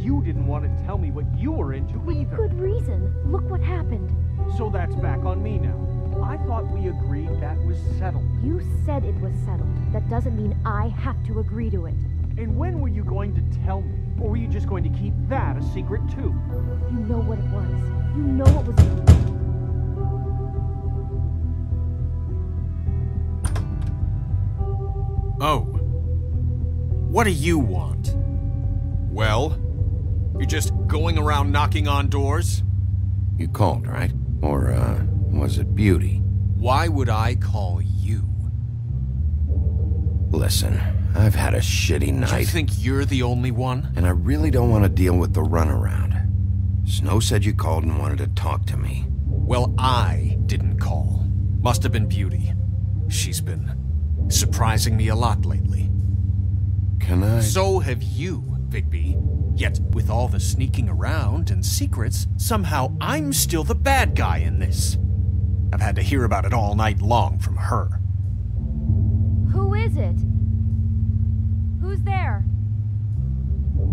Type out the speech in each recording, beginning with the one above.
you didn't want to tell me what you were into either. Good reason. Look what happened. So that's back on me now. I thought we agreed that was settled. You said it was settled. That doesn't mean I have to agree to it. And when were you going to tell me? Or were you just going to keep that a secret too? You know what it was. You know what was... Oh. What do you want? Well? You're just going around knocking on doors? You called, right? Or, was it Beauty? Why would I call you? Listen, I've had a shitty night. Do you think you're the only one? And I really don't want to deal with the runaround. Snow said you called and wanted to talk to me. Well, I didn't call. Must have been Beauty. She's been surprising me a lot lately. Can I... So have you, Bigby. Yet, with all the sneaking around and secrets, somehow I'm still the bad guy in this. I've had to hear about it all night long from her. Who is it? Who's there?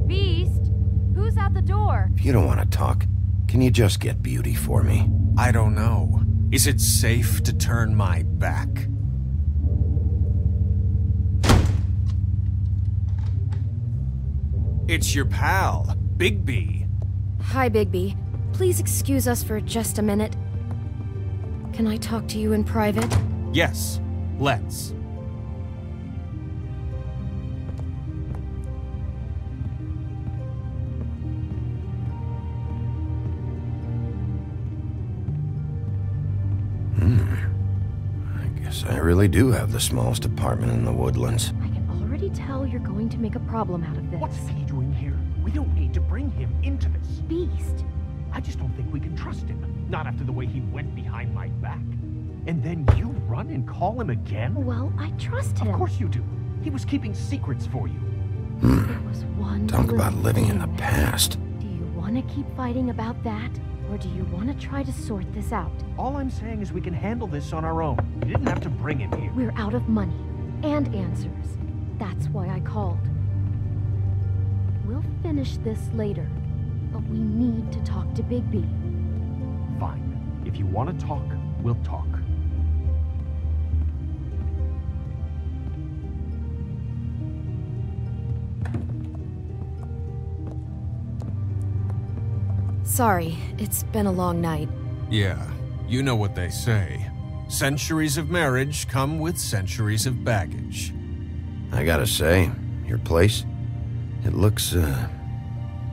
Beast? Who's at the door? If you don't want to talk, can you just get Beauty for me? I don't know. Is it safe to turn my back? It's your pal, Bigby. Hi, Bigby. Please excuse us for just a minute. Can I talk to you in private? Yes, let's. I guess I really do have the smallest apartment in the Woodlands. I can already tell you're going to make a problem out of this. What's he doing here? We don't need to bring him into this. Beast? I just don't think we can trust him. Not after the way he went behind my back. And then you run and call him again? Well, I trust him. Of course you do. He was keeping secrets for you. There was one Talk about little living in the thing. past. Do you want to keep fighting about that? Or do you want to try to sort this out? All I'm saying is we can handle this on our own. You didn't have to bring him here. We're out of money and answers. That's why I called. We'll finish this later, but we need to talk to Bigby. Fine. If you want to talk, we'll talk. Sorry, it's been a long night. Yeah, you know what they say. Centuries of marriage come with centuries of baggage. I gotta say, your place, it looks,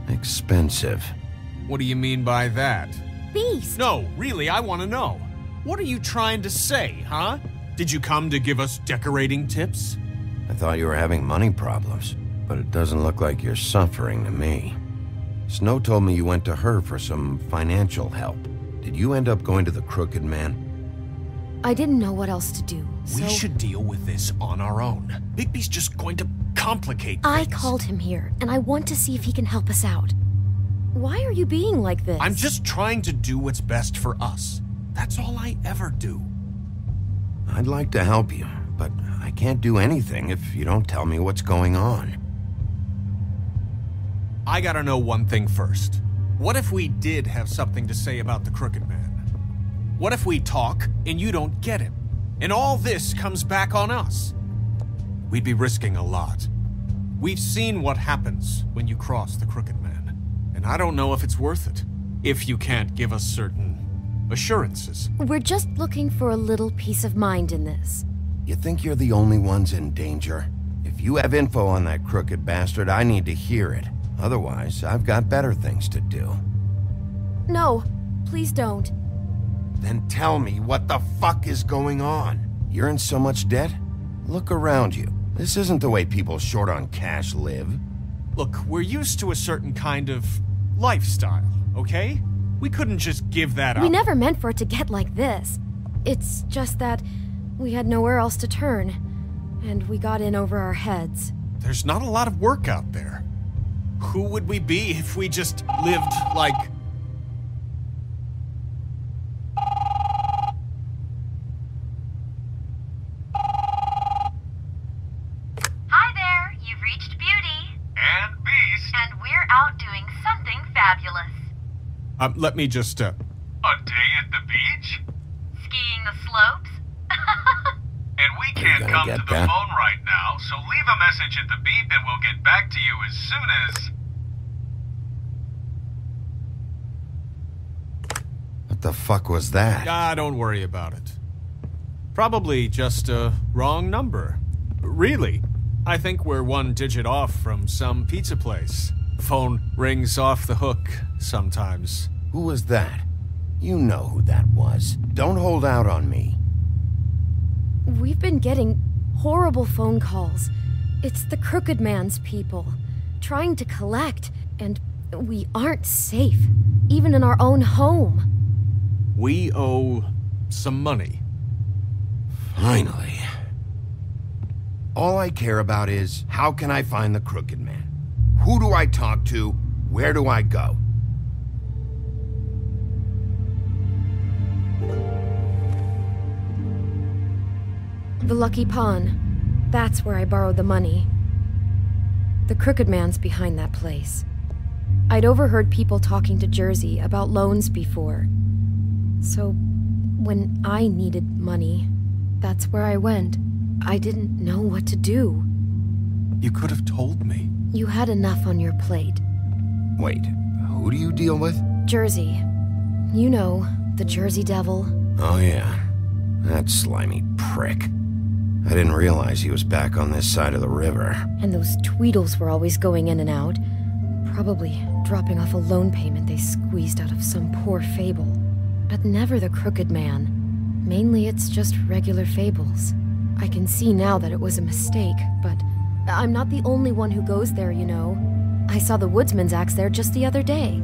expensive. What do you mean by that? Beast! No, really, I want to know. What are you trying to say, huh? Did you come to give us decorating tips? I thought you were having money problems, but it doesn't look like you're suffering to me. Snow told me you went to her for some financial help. Did you end up going to the Crooked Man? I didn't know what else to do, so... We should deal with this on our own. Bigby's just going to complicate things. I called him here, and I want to see if he can help us out. Why are you being like this? I'm just trying to do what's best for us. That's all I ever do. I'd like to help you, but I can't do anything if you don't tell me what's going on. I gotta know one thing first. What if we did have something to say about the Crooked Man? What if we talk and you don't get him? And all this comes back on us? We'd be risking a lot. We've seen what happens when you cross the Crooked Man. And I don't know if it's worth it. If you can't give us certain assurances. We're just looking for a little peace of mind in this. You think you're the only ones in danger? If you have info on that crooked bastard, I need to hear it. Otherwise, I've got better things to do. No, please don't. Then tell me what the fuck is going on? You're in so much debt? Look around you. This isn't the way people short on cash live. Look, we're used to a certain kind of lifestyle, okay? We couldn't just give that up. We never meant for it to get like this. It's just that we had nowhere else to turn, and we got in over our heads. There's not a lot of work out there. Who would we be if we just lived like... Hi there, you've reached Beauty. And Beast. And we're out doing Let me just, A day at the beach? Skiing the slopes? And we can't gonna come get to the that? phone right now, so leave a message at the beep and we'll get back to you as soon as... What the fuck was that? don't worry about it. Probably just a wrong number. Really, I think we're one digit off from some pizza place. Phone rings off the hook sometimes. Who was that? You know who that was. Don't hold out on me. We've been getting horrible phone calls. It's the Crooked Man's people, trying to collect, and we aren't safe, even in our own home. We owe some money. Finally. All I care about is, how can I find the Crooked Man? Who do I talk to? Where do I go? The Lucky Pawn. That's where I borrowed the money. The Crooked Man's behind that place. I'd overheard people talking to Jersey about loans before. So, when I needed money, that's where I went. I didn't know what to do. You could have told me. You had enough on your plate. Wait, who do you deal with? Jersey. You know, the Jersey Devil. Oh yeah, that slimy prick. I didn't realize he was back on this side of the river. And those Tweedles were always going in and out. Probably dropping off a loan payment they squeezed out of some poor fable. But never the Crooked Man. Mainly it's just regular fables. I can see now that it was a mistake, but I'm not the only one who goes there, you know. I saw the woodsman's axe there just the other day.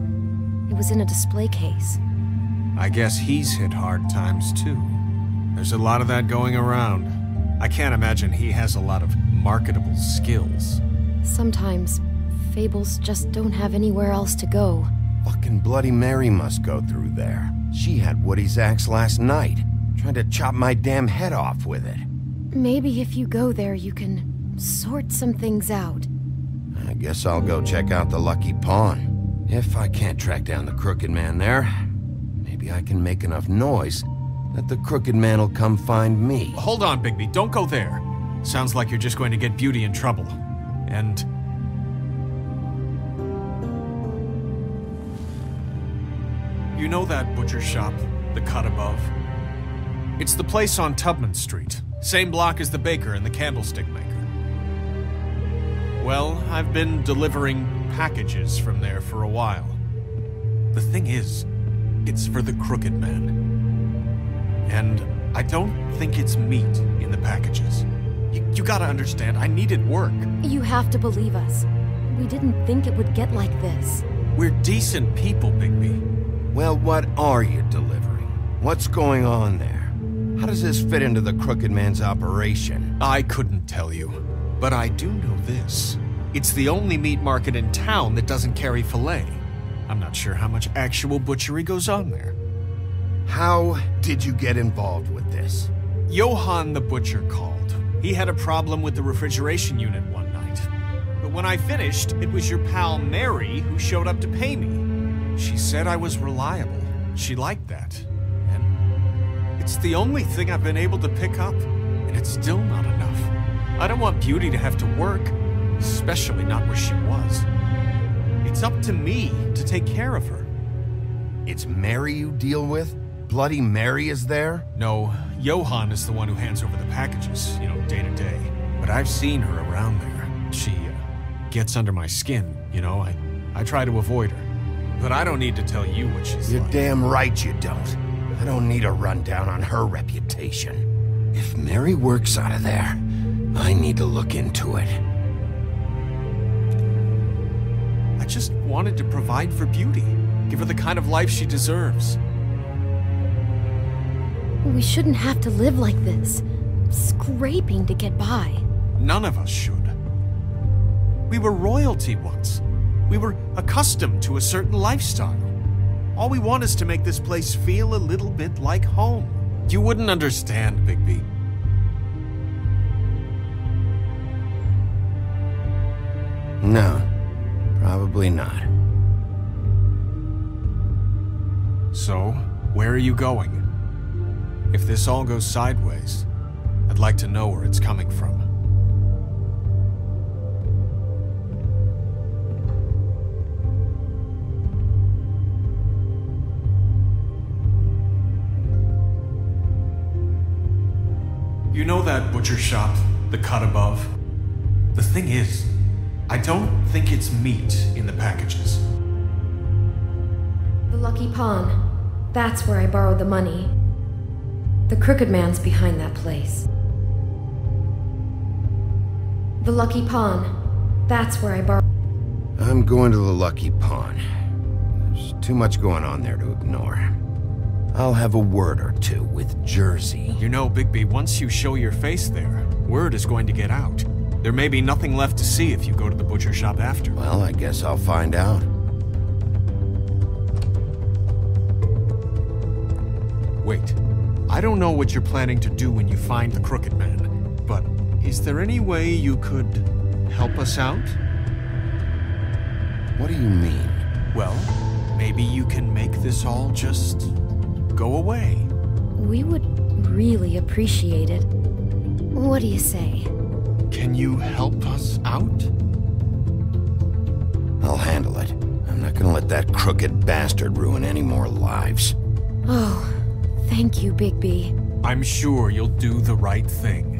It was in a display case. I guess he's hit hard times too. There's a lot of that going around. I can't imagine he has a lot of marketable skills. Sometimes, fables just don't have anywhere else to go. Fucking Bloody Mary must go through there. She had Woody's axe last night. Tried to chop my damn head off with it. Maybe if you go there, you can sort some things out. I guess I'll go check out the Lucky Pawn. If I can't track down the Crooked Man there, maybe I can make enough noise that the Crooked Man will come find me. Hold on, Bigby. Don't go there. Sounds like you're just going to get Beauty in trouble. And... you know that butcher shop, the cut above? It's the place on Tubman Street. Same block as the baker and the candlestick maker. Well, I've been delivering packages from there for a while. The thing is, it's for the Crooked Man. And I don't think it's meat in the packages. You gotta understand, I needed work. You have to believe us. We didn't think it would get like this. We're decent people, Bigby. Well, what are you delivering? What's going on there? How does this fit into the Crooked Man's operation? I couldn't tell you, but I do know this. It's the only meat market in town that doesn't carry filet. I'm not sure how much actual butchery goes on there. How did you get involved with this? Johann the butcher called. He had a problem with the refrigeration unit one night. But when I finished, it was your pal Mary who showed up to pay me. She said I was reliable. She liked that. And it's the only thing I've been able to pick up, and it's still not enough. I don't want Beauty to have to work, especially not where she was. It's up to me to take care of her. It's Mary you deal with? Bloody Mary is there? No, Johann is the one who hands over the packages, day to day. But I've seen her around there. She gets under my skin, I try to avoid her. But I don't need to tell you what she's You're like. damn right you don't. I don't need a rundown on her reputation. If Mary works out of there, I need to look into it. I just wanted to provide for Beauty. Give her the kind of life she deserves. We shouldn't have to live like this, scraping to get by. None of us should. We were royalty once. We were accustomed to a certain lifestyle. All we want is to make this place feel a little bit like home. You wouldn't understand, Bigby. No, probably not. So, where are you going? If this all goes sideways, I'd like to know where it's coming from. You know that butcher shop, the cut above? The thing is, I don't think it's meat in the packages. The Lucky Pawn. That's where I borrowed the money. The Crooked Man's behind that place. The Lucky Pawn. That's where I borrowed... I'm going to the Lucky Pawn. There's too much going on there to ignore. I'll have a word or two with Jersey. You know, Bigby, once you show your face there, word is going to get out. There may be nothing left to see if you go to the butcher shop after. Well, I guess I'll find out. Wait, I don't know what you're planning to do when you find the Crooked Man, but is there any way you could help us out? What do you mean? Well, maybe you can make this all just go away. We would really appreciate it. What do you say? Can you help us out? I'll handle it. I'm not gonna let that crooked bastard ruin any more lives. Oh, thank you, Bigby. I'm sure you'll do the right thing.